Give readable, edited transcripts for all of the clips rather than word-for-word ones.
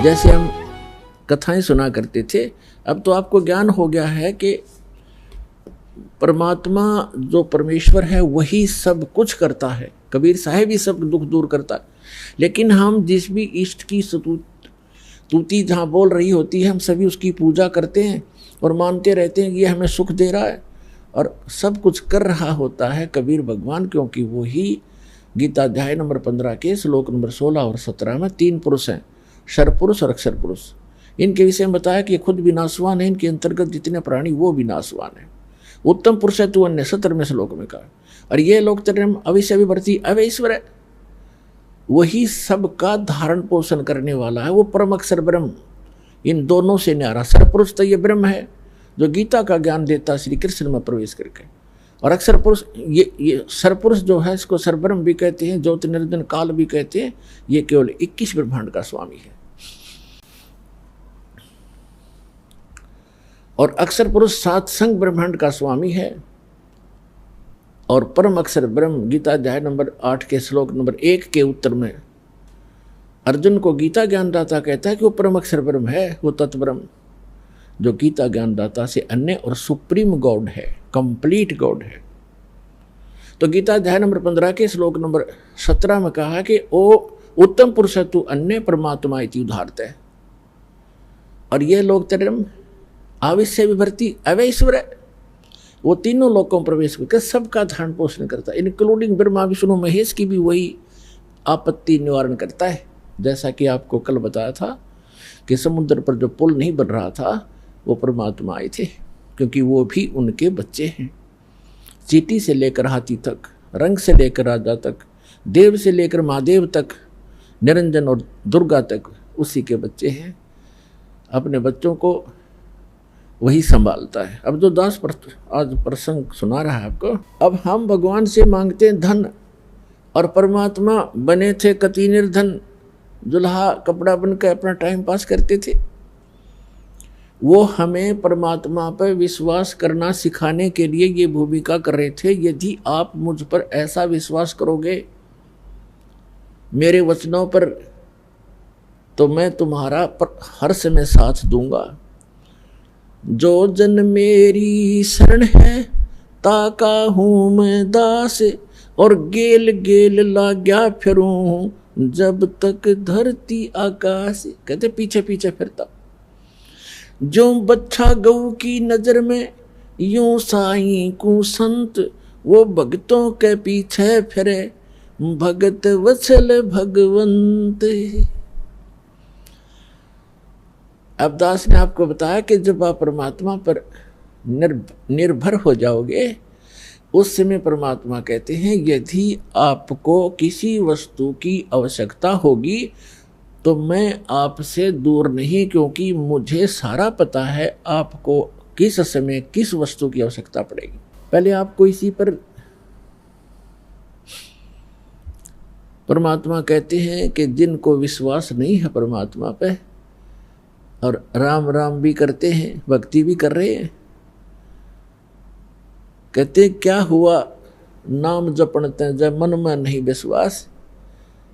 जैसे हम कथाएं सुना करते थे, अब तो आपको ज्ञान हो गया है कि परमात्मा जो परमेश्वर है वही सब कुछ करता है। कबीर साहब ही सब दुख दूर करता है। लेकिन हम जिस भी इष्ट की स्तुति जहाँ बोल रही होती है, हम सभी उसकी पूजा करते हैं और मानते रहते हैं कि ये हमें सुख दे रहा है और सब कुछ कर रहा होता है कबीर भगवान, क्योंकि वो ही गीता अध्याय नंबर 15 के श्लोक नंबर 16 और 17 में 3 पुरुष हैं, क्षर पुरुष और अक्षर पुरुष। इनके विषय में बताया कि ये खुद विनाशवान है, इनके अंतर्गत जितने प्राणी वो विनाशवान है। उत्तम पुरुष है तू अन्य 17वें श्लोक में कहा। और ये लोग तेरे अविश्य विवर्ती अवैश्वर है, वही सबका धारण पोषण करने वाला है, वो परम अक्षर ब्रह्म। इन दोनों से न्यारा सरपुरुष तो ये ब्रह्म है जो गीता का ज्ञान देता श्री कृष्ण में प्रवेश करके। और अक्षर पुरुष ये सरपुरुष जो है, इसको सरब्रह्म भी कहते हैं, ज्योति निरंजन काल भी कहते हैं। ये केवल 21 ब्रह्मांड का स्वामी है। और अक्षर पुरुष 7 संग ब्रह्मांड का स्वामी है। और परम अक्षर ब्रह्म गीता अध्याय नंबर 8 के श्लोक नंबर 1 के उत्तर में अर्जुन को गीता ज्ञानदाता कहता है कि वो परम अक्षर ब्रह्म है, वो तत्ब्रह्म जो गीता ज्ञानदाता से अन्य और सुप्रीम गॉड है, कंप्लीट गॉड है। तो गीता अध्याय नंबर 15 के श्लोक नंबर 17 में कहा कि ओ उत्तम पुरुष तू अन्य परमात्मा इति उदाहरत है। और ये लोग तेरे आविश्य विभर्ती अवैश्वर है, वो तीनों लोगों में प्रवेश करके सबका धारण पोषण करता है, इंक्लूडिंग ब्रह्मा विष्णु महेश की भी वही आपत्ति निवारण करता है। जैसा कि आपको कल बताया था कि समुद्र पर जो पुल नहीं बन रहा था वो परमात्मा आए थे, क्योंकि वो भी उनके बच्चे हैं। चींटी से लेकर हाथी तक, रंग से लेकर राजा तक, देव से लेकर महादेव तक, निरंजन और दुर्गा तक उसी के बच्चे हैं। अपने बच्चों को वही संभालता है। अब जो दास आज प्रसंग सुना रहा है आपको, अब हम भगवान से मांगते हैं धन और परमात्मा बने थे कति निर्धन, दुल्हा कपड़ा बनकर अपना टाइम पास करते थे। वो हमें परमात्मा पर विश्वास करना सिखाने के लिए ये भूमिका कर रहे थे। यदि आप मुझ पर ऐसा विश्वास करोगे मेरे वचनों पर, तो मैं तुम्हारा हर समय साथ दूंगा। जो जन मेरी शरण है ताका हूँ मैं दास, और गेल गेल लाग्या फिरूं जब तक धरती आकाश। कहते पीछे पीछे फिरता, जो बच्चा गऊ की नजर में यूं साईं को संत, वो भगतों के पीछे फिरे भगत वत्सल भगवंत। अब दास ने आपको बताया कि जब आप परमात्मा पर निर्भर हो जाओगे उस समय परमात्मा कहते हैं यदि आपको किसी वस्तु की आवश्यकता होगी तो मैं आपसे दूर नहीं, क्योंकि मुझे सारा पता है आपको किस समय किस वस्तु की आवश्यकता पड़ेगी। पहले आपको इसी पर परमात्मा कहते हैं कि जिनको विश्वास नहीं है परमात्मा पे और राम राम भी करते हैं, भक्ति भी कर रहे हैं, कहते क्या हुआ नाम जपणते जय मन में नहीं विश्वास।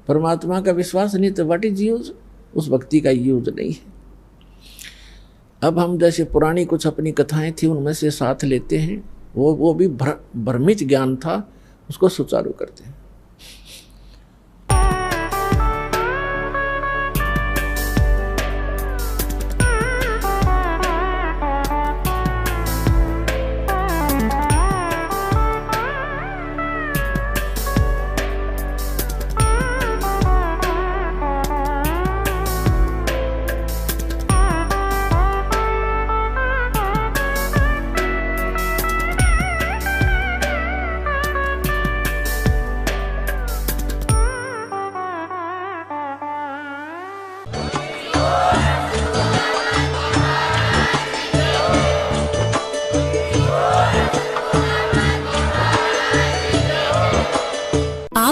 परमात्मा का विश्वास नहीं तो व्हाट इज यूज, उस भक्ति का यूज नहीं है। अब हम जैसे पुरानी कुछ अपनी कथाएं थी उनमें से साथ लेते हैं, वो भी भ्रमित ज्ञान था, उसको सुचारू करते हैं।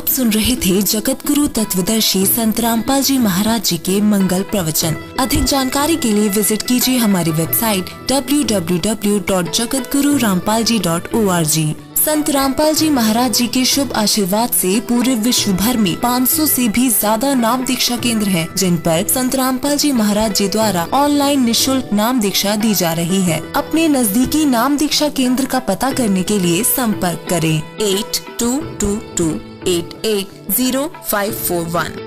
सुन रहे थे जगत गुरु तत्वदर्शी संत रामपाल जी महाराज जी के मंगल प्रवचन। अधिक जानकारी के लिए विजिट कीजिए हमारी वेबसाइट www.jagatgururampalji.org। संत रामपाल जी महाराज जी के शुभ आशीर्वाद से पूरे विश्व भर में 500 से भी ज्यादा नाम दीक्षा केंद्र हैं, जिन पर संत रामपाल जी महाराज जी द्वारा ऑनलाइन निशुल्क नाम दीक्षा दी जा रही है। अपने नजदीकी नाम दीक्षा केंद्र का पता करने के लिए संपर्क करें 8222880541।